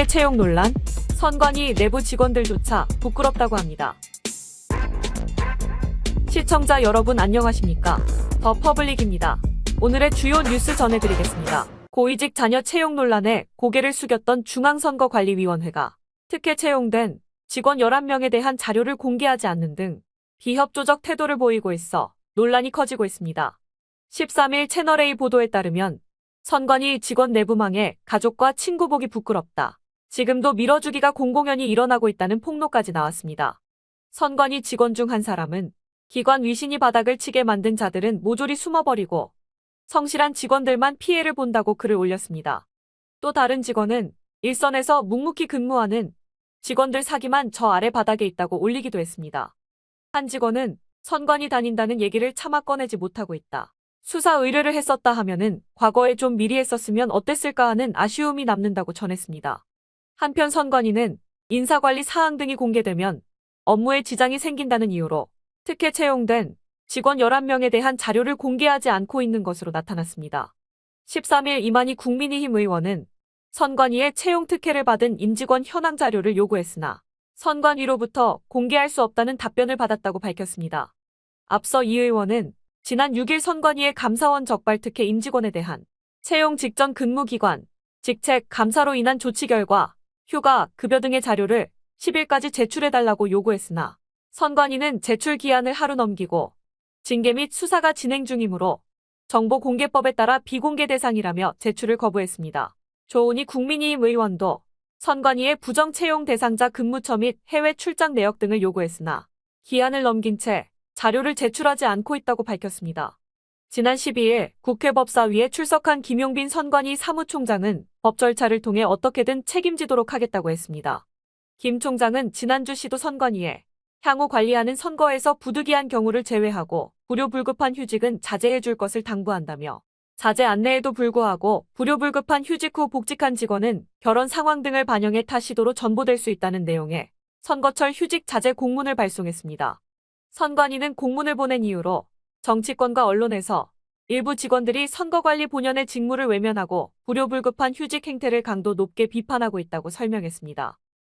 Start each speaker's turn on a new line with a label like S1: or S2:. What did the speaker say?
S1: 특혜 채용 논란, 선관위 내부 직원들조차 부끄럽다고 합니다. 시청자 여러분 안녕하십니까? 더 퍼블릭입니다. 오늘의 주요 뉴스 전해드리겠습니다. 고위직 자녀 채용 논란에 고개를 숙였던 중앙선거관리위원회가 특혜 채용된 직원 11명에 대한 자료를 공개하지 않는 등 비협조적 태도를 보이고 있어 논란이 커지고 있습니다. 13일 채널A 보도에 따르면 선관위 직원 내부망에 가족과 친구 보기 부끄럽다. 지금도 밀어주기가 공공연히 일어나고 있다는 폭로까지 나왔습니다. 선관위 직원 중 한 사람은 기관 위신이 바닥을 치게 만든 자들은 모조리 숨어버리고 성실한 직원들만 피해를 본다고 글을 올렸습니다. 또 다른 직원은 일선에서 묵묵히 근무하는 직원들 사기만 저 아래 바닥에 있다고 올리기도 했습니다. 한 직원은 선관위 다닌다는 얘기를 차마 꺼내지 못하고 있다. 수사 의뢰를 했었다 하면은 과거에 좀 미리 했었으면 어땠을까 하는 아쉬움이 남는다고 전했습니다. 한편 선관위는 인사관리 사항 등이 공개되면 업무에 지장이 생긴다는 이유로 특혜 채용된 직원 11명에 대한 자료를 공개하지 않고 있는 것으로 나타났습니다. 13일 이만희 국민의힘 의원은 선관위에 채용 특혜를 받은 임직원 현황 자료를 요구했으나 선관위로부터 공개할 수 없다는 답변을 받았다고 밝혔습니다. 앞서 이 의원은 지난 6일 선관위의 감사원 적발 특혜 임직원에 대한 채용 직전 근무기관, 직책, 감사로 인한 조치 결과, 휴가, 급여 등의 자료를 10일까지 제출해달라고 요구했으나 선관위는 제출 기한을 하루 넘기고 징계 및 수사가 진행 중이므로 정보공개법에 따라 비공개 대상이라며 제출을 거부했습니다. 조은희 국민의힘 의원도 선관위의 부정 채용 대상자 근무처 및 해외 출장 내역 등을 요구했으나 기한을 넘긴 채 자료를 제출하지 않고 있다고 밝혔습니다. 지난 12일 국회 법사위에 출석한 김용빈 선관위 사무총장은 법 절차를 통해 어떻게든 책임지도록 하겠다고 했습니다. 김 총장은 지난주 시도 선관위에 향후 관리하는 선거에서 부득이한 경우를 제외하고 불효불급한 휴직은 자제해 줄 것을 당부한다며 자제 안내에도 불구하고 불효불급한 휴직 후 복직한 직원은 결혼 상황 등을 반영해 타 시도로 전보될 수 있다는 내용의 선거철 휴직 자제 공문을 발송했습니다. 선관위는 공문을 보낸 이유로 정치권과 언론에서 일부 직원들이 선거관리 본연의 직무를 외면하고 불효불급한 휴직 행태를 강도 높게 비판하고 있다고 설명했습니다.